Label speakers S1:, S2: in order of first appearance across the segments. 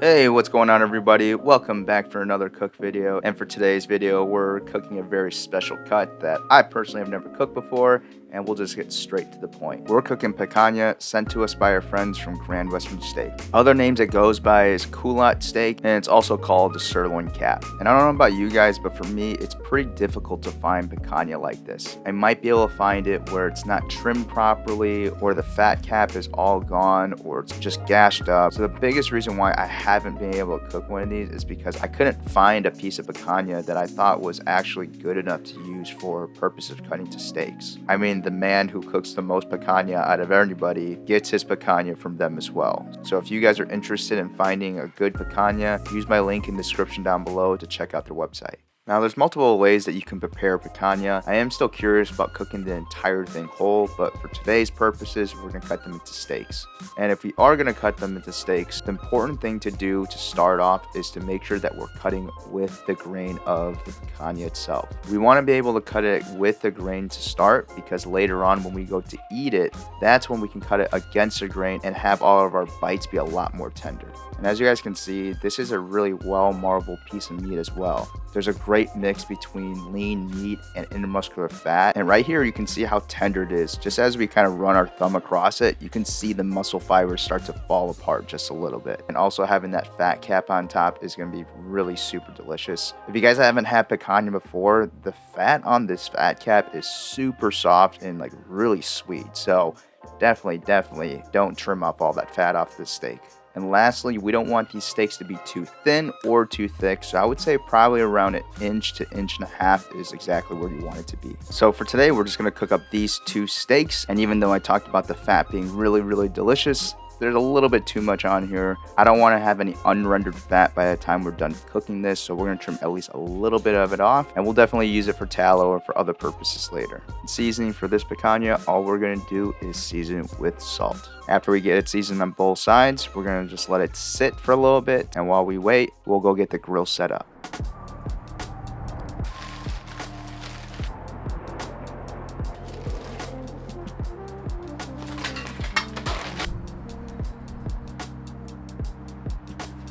S1: Hey, what's going on everybody? Welcome back for another cook video. And for today's video, we're cooking a very special cut that I personally have never cooked before, and we'll just get straight to the point. We're cooking picanha sent to us by our friends from Grand Western Steak. Other names it goes by is culotte steak, and it's also called the sirloin cap. And I don't know about you guys, but for me, it's pretty difficult to find picanha like this. I might be able to find it where it's not trimmed properly, or the fat cap is all gone, or it's just gashed up. So the biggest reason why I haven't been able to cook one of these is because I couldn't find a piece of picanha that I thought was actually good enough to use for purposes of cutting to steaks. I mean, the man who cooks the most picanha out of anybody gets his picanha from them as well. So if you guys are interested in finding a good picanha, use my link in the description down below to check out their website. Now, there's multiple ways that you can prepare picanha. I am still curious about cooking the entire thing whole, but for today's purposes, we're going to cut them into steaks. And if we are going to cut them into steaks, the important thing to do to start off is to make sure that we're cutting with the grain of the picanha itself. We want to be able to cut it with the grain to start, because later on when we go to eat it, that's when we can cut it against the grain and have all of our bites be a lot more tender. And as you guys can see, this is a really well marbled piece of meat as well. There's a great mix between lean meat and intermuscular fat. And right here, you can see how tender it is. Just as we kind of run our thumb across it, you can see the muscle fibers start to fall apart just a little bit. And also having that fat cap on top is going to be really super delicious. If you guys haven't had picanha before, the fat on this fat cap is super soft and like really sweet. So definitely don't trim up all that fat off this steak. And lastly, we don't want these steaks to be too thin or too thick, so I would say probably around an inch to inch and a half is exactly where you want it to be. So for today, we're just going to cook up these two steaks, and even though I talked about the fat being really delicious, there's a little bit too much on here. I don't want to have any unrendered fat by the time we're done cooking this, so we're going to trim at least a little bit of it off, and we'll definitely use it for tallow or for other purposes later. Seasoning for this picanha, all we're going to do is season it with salt. After we get it seasoned on both sides, we're going to just let it sit for a little bit, and while we wait, we'll go get the grill set up.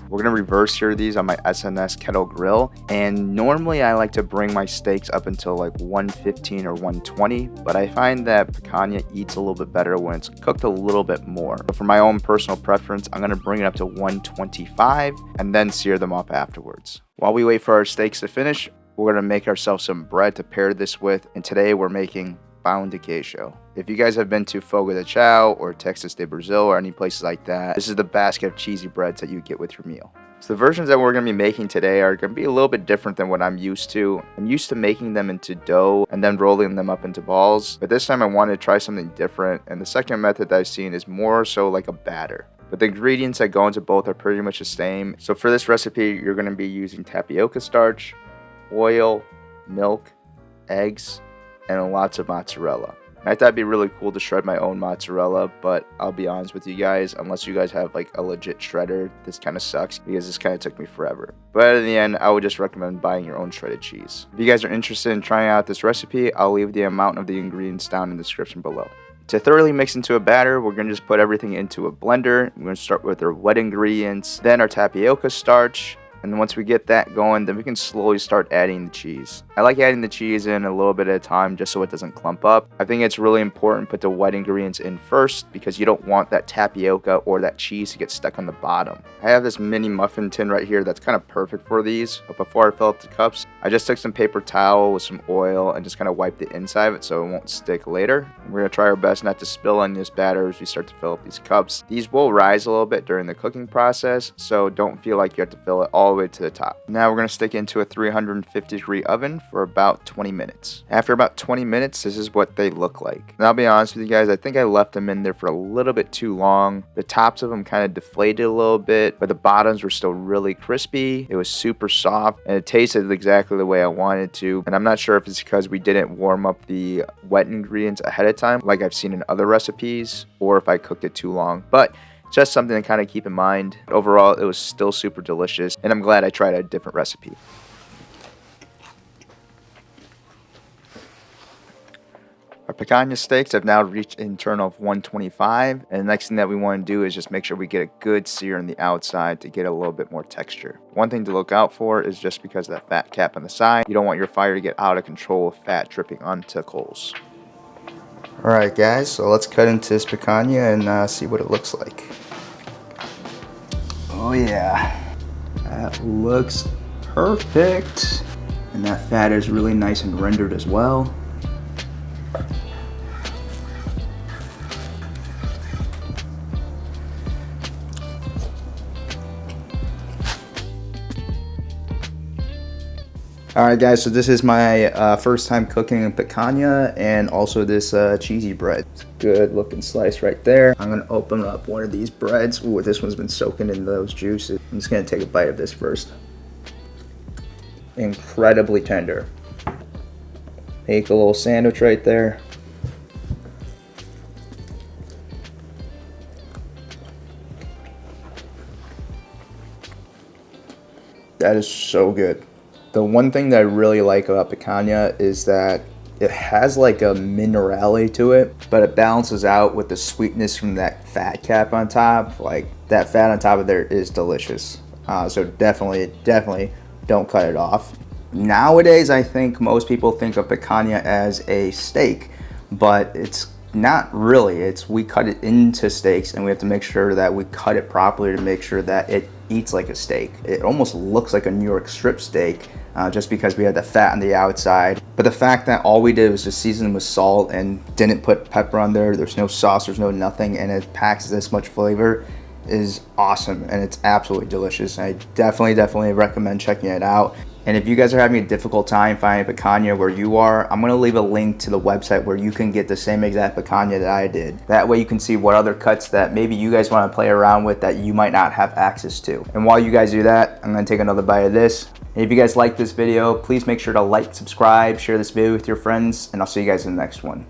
S1: We're going to reverse sear these on my SNS kettle grill, and normally I like to bring my steaks up until like 115 or 120, but I find that picanha eats a little bit better when it's cooked a little bit more. But for my own personal preference, I'm going to bring it up to 125 and then sear them off afterwards. While we wait for our steaks to finish, we're going to make ourselves some bread to pair this with, and today we're making pão de queijo. If you guys have been to Fogo de Chao or Texas de Brazil or any places like that, this is the basket of cheesy breads that you get with your meal. So the versions that we're going to be making today are going to be a little bit different than what I'm used to. I'm used to making them into dough and then rolling them up into balls, but this time I wanted to try something different, and the second method that I've seen is more so like a batter. But the ingredients that go into both are pretty much the same. So for this recipe, you're going to be using tapioca starch, oil, milk, eggs, and lots of mozzarella. I thought it'd be really cool to shred my own mozzarella, but I'll be honest with you guys, unless you guys have like a legit shredder, this kind of sucks because this kind of took me forever. But in the end, I would just recommend buying your own shredded cheese. If you guys are interested in trying out this recipe, I'll leave the amount of the ingredients down in the description below. To thoroughly mix into a batter, we're going to just put everything into a blender. We're going to start with our wet ingredients, then our tapioca starch. And then once we get that going, then we can slowly start adding the cheese. I like adding the cheese in a little bit at a time just so it doesn't clump up. I think it's really important to put the wet ingredients in first because you don't want that tapioca or that cheese to get stuck on the bottom. I have this mini muffin tin right here that's kind of perfect for these. But before I fill up the cups, I just took some paper towel with some oil and just kind of wiped the inside of it so it won't stick later. And we're going to try our best not to spill on this batter as we start to fill up these cups. These will rise a little bit during the cooking process, so don't feel like you have to fill it all the way to the top. Now we're going to stick it into a 350 degree oven for about 20 minutes. After about 20 minutes, this is what they look like. And I'll be honest with you guys, I think I left them in there for a little bit too long. The tops of them kind of deflated a little bit, but the bottoms were still really crispy. It was super soft, and it tasted exactly the way I wanted to. And I'm not sure if it's because we didn't warm up the wet ingredients ahead of time, like I've seen in other recipes, or if I cooked it too long. But just something to kind of keep in mind. Overall, it was still super delicious, and I'm glad I tried a different recipe. Our picanha steaks have now reached an internal of 125, and the next thing that we want to do is just make sure we get a good sear on the outside to get a little bit more texture. One thing to look out for is just because of that fat cap on the side, you don't want your fire to get out of control with fat dripping onto coals. Alright guys, so let's cut into this picanha and see what it looks like. Oh yeah, that looks perfect. And that fat is really nice and rendered as well. Alright guys, so this is my first time cooking in picanha and also this cheesy bread. It's a good looking slice right there. I'm going to open up one of these breads. Ooh, this one's been soaking in those juices. I'm just going to take a bite of this first. Incredibly tender. Make a little sandwich right there. That is so good. The one thing that I really like about picanha is that it has like a minerality to it, but it balances out with the sweetness from that fat cap on top. Like that fat on top of there is delicious. So definitely don't cut it off. Nowadays, I think most people think of picanha as a steak, but it's not really. We cut it into steaks, and we have to make sure that we cut it properly to make sure that it eats like a steak. It almost looks like a New York strip steak just because we had the fat on the outside. But the fact that all we did was just season with salt and didn't put pepper on there, there's no sauce, there's no nothing, and it packs this much flavor is awesome, and it's absolutely delicious. I definitely recommend checking it out. And if you guys are having a difficult time finding picanha where you are, I'm going to leave a link to the website where you can get the same exact picanha that I did. That way you can see what other cuts that maybe you guys want to play around with that you might not have access to. And while you guys do that, I'm going to take another bite of this. And if you guys like this video, please make sure to like, subscribe, share this video with your friends, and I'll see you guys in the next one.